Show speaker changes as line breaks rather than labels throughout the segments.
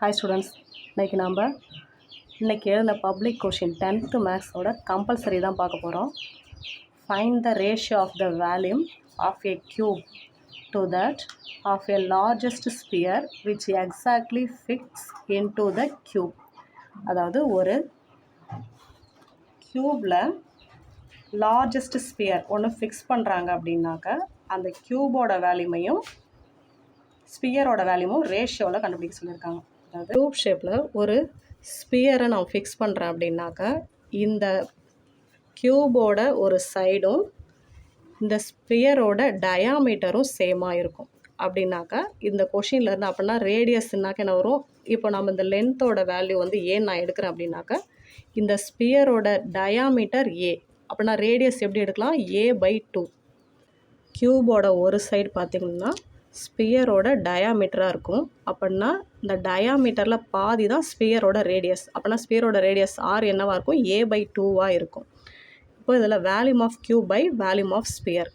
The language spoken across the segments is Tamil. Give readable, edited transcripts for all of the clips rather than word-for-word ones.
Hi students, இன்னைக்கு நாம் இன்னைக்கு எழுதின பப்ளிக் கொஷின் 10th மேக்ஸோட கம்பல்சரி தான் பார்க்க போகிறோம். Find the ratio of the volume of a cube to that of a largest sphere which exactly fits into the cube. அதாவது ஒரு க்யூப்பில் லார்ஜஸ்ட் ஸ்பியர் ஒன்று ஃபிக்ஸ் பண்ணுறாங்க அப்படின்னாக்க அந்த க்யூபோட வேல்யூமையும் ஸ்பியரோட வேல்யூமும் ரேஷியோவில் கண்டுபிடிக்க சொல்லியிருக்காங்க. அதாவது க்யூப் ஷேப்பில் ஒரு ஸ்பியரை நான் ஃபிக்ஸ் பண்ணுறேன் அப்படின்னாக்கா இந்த க்யூபோட ஒரு சைடும் இந்த ஸ்பியரோட டயாமீட்டரும் சேமாக இருக்கும். அப்படின்னாக்கா இந்த கொஷின்லேருந்து அப்படின்னா ரேடியஸ்னாக்க என்ன வரும்? இப்போ நம்ம இந்த லென்த்தோட வேல்யூ வந்து ஏன் நான் எடுக்கிறேன் அப்படின்னாக்கா இந்த ஸ்பியரோட டயாமீட்டர் ஏ, அப்படின்னா ரேடியஸ் எப்படி எடுக்கலாம்? a/2. க்யூபோட ஒரு சைடு பார்த்திங்கன்னா ஸ்பியரோட டயாமீட்டராக இருக்கும். அப்படின்னா இந்த டயாமீட்டரில் பாதி தான் ஸ்பியரோட ரேடியஸ். அப்படின்னா ஸ்பியரோட ரேடியஸ் ஆர் என்னவாக இருக்கும்? a/2 இருக்கும். இப்போ இதில் volume of cube by volume of sphere.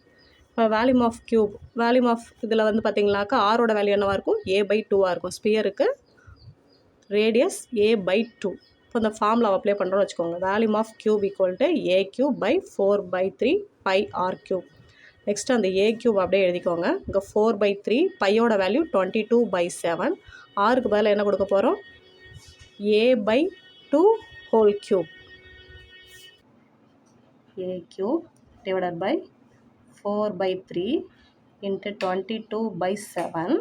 இப்போ வேல்யூம் ஆஃப் க்யூப், வேல்யூம் ஆஃப் இதில் வந்து பார்த்திங்கனாக்கா ஆரோட வேல்யூ என்னவாக இருக்கும்? a/2 இருக்கும். ஸ்பியருக்கு ரேடியஸ் a/2. இப்போ இந்த ஃபார்முலா அப்ளை பண்ணுறோன்னு வச்சுக்கோங்க. Volume of cube equal to a³/4/3 πr³. Next அந்த a³ அப்படியே எழுதிக்கோங்க. இங்கே 4/3, பையோட வேல்யூ 22/7. ஆருக்கு பதில் என்ன கொடுக்க போகிறோம்? a/2 whole cube. a³ divided by 4/3 into 22/7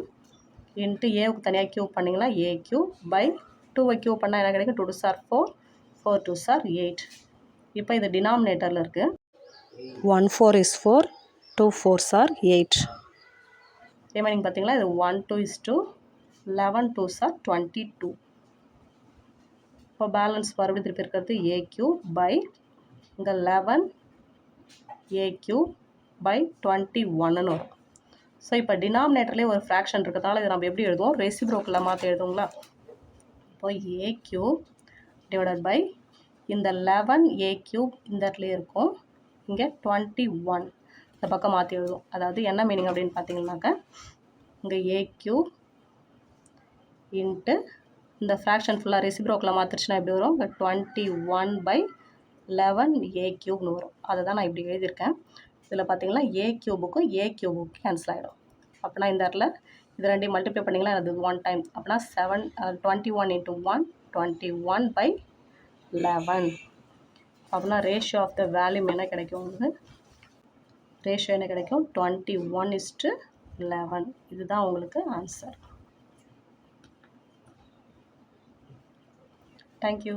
into ஏவுக்கு தனியாக க்யூப் பண்ணிங்கன்னா a³ பை 2வை க்யூப் பண்ணால் என்ன கிடைக்கும்? 2 2s are 4, 4 2s are 8. இப்போ இது டினாமினேட்டரில் இருக்குது. 1 4 is 4, 2 4s are 8. ரிமைனிங் பார்த்தீங்களா இது 1 2 is 2, 11 2s are 22. இப்போ பேலன்ஸ் மறுபடியும் திருப்பி இருக்கிறது a³ பை இங்கே 11 a³ பை 21ன்னு வரும். ஸோ இப்போ டினாமினேட்டர்லேயே ஒரு ஃப்ராக்ஷன் இருக்கிறதுனால இதை நம்ம எப்படி எழுதுவோம்? ரெசிப்ரோக்கில் மாற்றி எழுதுவோங்களா? இப்போ a³ டிவைடட் பை இந்த 11 a³ இந்த இடத்துலையே இருக்கும். இங்கே 21 இந்த பக்கம் மாற்றி எழுதுவோம். அதாவது என்ன மீனிங் அப்படின்னு பார்த்தீங்கன்னாக்கா இங்கே a³ இன்ட்டு இந்த ஃப்ராக்ஷன் ஃபுல்லாக ரெசிப்ரோக்கில் மாற்றிடுச்சுன்னா எப்படி வரும்? இங்கே 21/11 a³ வரும். அதை தான் நான் இப்படி எழுதியிருக்கேன். இதில் பார்த்தீங்கன்னா a³ கேன்சல் ஆகிடும். அப்படின்னா இந்த இடத்துல இது ரெண்டையும் மல்டிப்ளை பண்ணிங்கன்னா அது 1 டைம். அப்படின்னா 21 × 1 21/11. அப்படின்னா ரேஷியோ ஆஃப் த வேல்யூம் என்ன கிடைக்கும்? வந்து ரேஷியோ என்ன கிடைக்கும்? 21:11. இதுதான் உங்களுக்கு ஆன்சர். தேங்க்யூ.